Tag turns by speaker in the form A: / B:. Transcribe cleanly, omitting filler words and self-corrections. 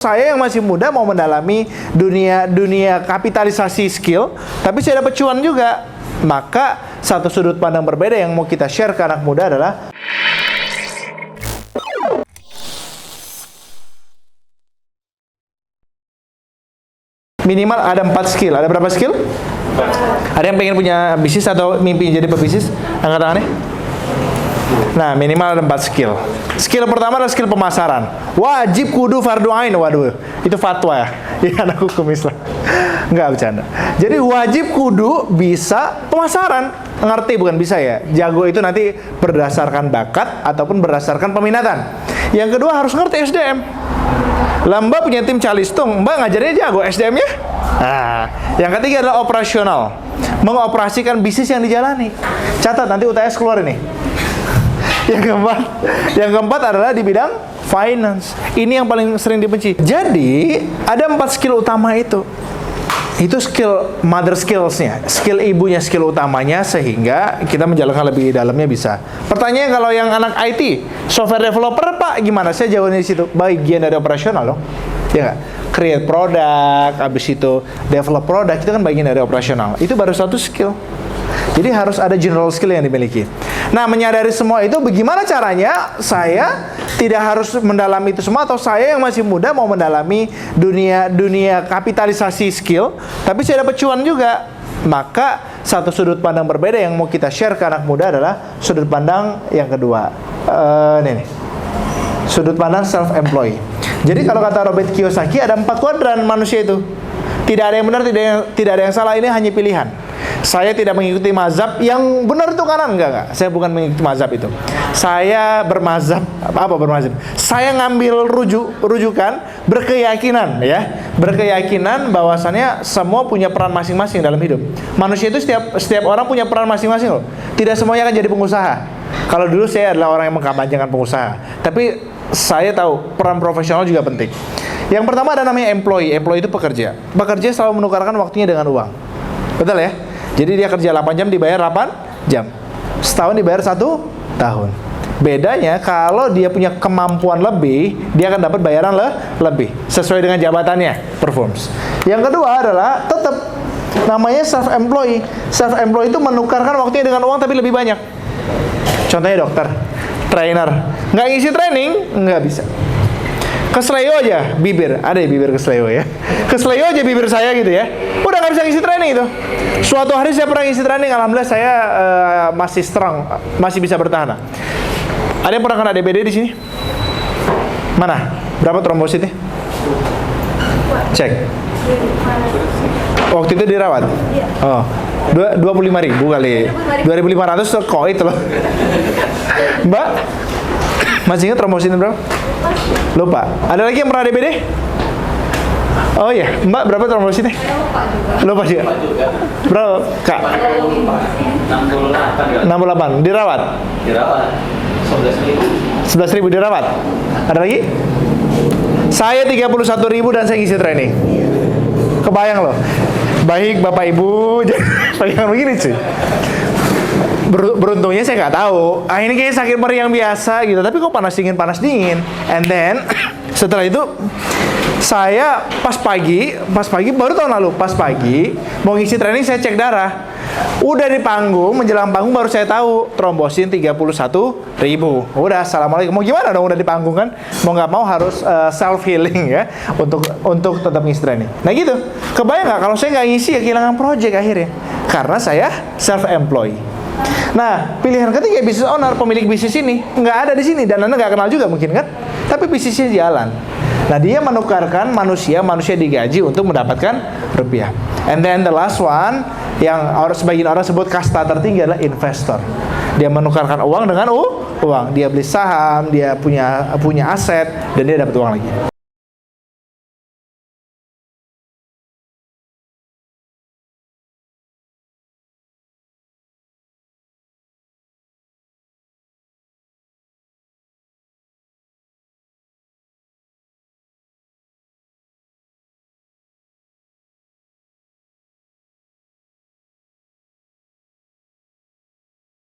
A: Saya yang masih muda mau mendalami dunia kapitalisasi skill, tapi saya dapat cuan juga. Maka satu sudut pandang berbeda yang mau kita share ke anak muda adalah minimal ada 4 skill. Ada berapa skill? Ada yang pengen punya bisnis atau mimpi jadi pebisnis? Angkat tangannya. Nah, minimal ada 4 skill. Skill pertama adalah skill pemasaran. Wajib kudu fardu ain. Waduh, itu fatwa ya. Ya, anak hukum Islam. Enggak bercanda. Jadi wajib kudu bisa pemasaran. Ngerti bukan bisa ya. Jago itu nanti berdasarkan bakat ataupun berdasarkan peminatan. Yang kedua harus ngerti SDM. Lah Mbak punya tim calistung, Mbak ngajarnya jago SDM-nya. Nah, yang ketiga adalah operasional. Mengoperasikan bisnis yang dijalani. Catat nanti UTS keluar ini. Yang keempat adalah di bidang finance. Ini yang paling sering dibenci. Jadi, ada 4 skill utama itu. Itu skill mother skills-nya, skill ibunya, skill utamanya, sehingga kita menjalankan lebih dalamnya bisa. Pertanyaannya kalau yang anak IT, software developer, Pak, gimana? Saya jawabnya di situ. Bagian dari operasional dong. Ya nggak? Create produk, habis itu develop produk, itu kan bagian dari operasional. Itu baru satu skill. Jadi harus ada general skill yang dimiliki. Nah, menyadari semua itu, bagaimana caranya saya tidak harus mendalami itu semua, atau saya yang masih muda mau mendalami dunia kapitalisasi skill, tapi saya dapat cuan juga. Maka satu sudut pandang berbeda yang mau kita share ke anak muda adalah sudut pandang yang kedua. Ini nih. Sudut pandang self-employed. Jadi kalau kata Robert Kiyosaki, ada 4 kuadran manusia itu. Tidak ada yang benar, tidak ada yang salah, ini hanya pilihan. Saya tidak mengikuti mazhab yang benar itu kanan, enggak. Saya bukan mengikuti mazhab itu. Saya bermazhab, apa bermazhab? Saya ngambil rujukan berkeyakinan ya. Berkeyakinan bahwasannya semua punya peran masing-masing dalam hidup. Manusia itu setiap orang punya peran masing-masing loh. Tidak semuanya akan jadi pengusaha. Kalau dulu saya adalah orang yang mengkampanyekan pengusaha. Tapi saya tahu peran profesional juga penting. Yang pertama ada namanya employee. Employee itu pekerja. Pekerja selalu menukarkan waktunya dengan uang. Betul ya? Jadi dia kerja 8 jam dibayar 8 jam. Setahun dibayar 1 tahun. Bedanya kalau dia punya kemampuan lebih, dia akan dapat bayaran lebih sesuai dengan jabatannya, performs. Yang kedua adalah tetap namanya self-employed. Self-employed itu menukarkan waktunya dengan uang tapi lebih banyak. Contohnya dokter, trainer. Nggak ngisi training, nggak bisa. Kesleo aja bibir, ada ya bibir kesleo ya. Kesleo aja bibir saya gitu ya. Udah nggak bisa ngisi training itu. Suatu hari saya pernah ngisi training, alhamdulillah saya masih strong, masih bisa bertahan. Ada yang pernah kena DBD di sini? Mana? Berapa trombositnya? Cek. Waktu itu dirawat? Oh, 25.000 kali. 2.500 koit loh. Mbak, masih ingat trombositnya berapa? Lupa. Ada lagi yang pernah DBD? Oh iya, Mbak berapa trombositnya? Lupa juga. Berapa, Kak? 68. Dirawat? Dirawat. 11.000 dirawat. Ada lagi? Saya 31.000 dan saya ngisi training. Kebayang loh. Baik Bapak Ibu, jangan begini cuy. Beruntungnya saya nggak tahu. Ini kayak sakit perih yang biasa gitu. Tapi kok panas dingin. And then setelah itu saya pas pagi baru tahun lalu pas pagi mau ngisi training, saya cek darah. Udah di panggung, menjelang panggung baru saya tahu trombosin 31.000. Udah, assalamualaikum. Mau gimana dong, udah di panggung kan? Mau nggak mau harus self healing ya untuk tetap ngisi training. Nah gitu. Kebayang nggak kalau saya nggak ngisi ya kehilangan project akhirnya? Karena saya self employed. Nah, pilihan ketiga business owner, pemilik bisnis ini nggak ada di sini dan Anda nggak kenal juga mungkin kan? Tapi bisnisnya jalan. Nah, dia menukarkan manusia digaji untuk mendapatkan rupiah. And then the last one, yang sebagian orang sebut kasta tertinggi adalah investor. Dia menukarkan uang dengan uang. Dia beli saham, dia punya aset, dan dia dapat uang lagi.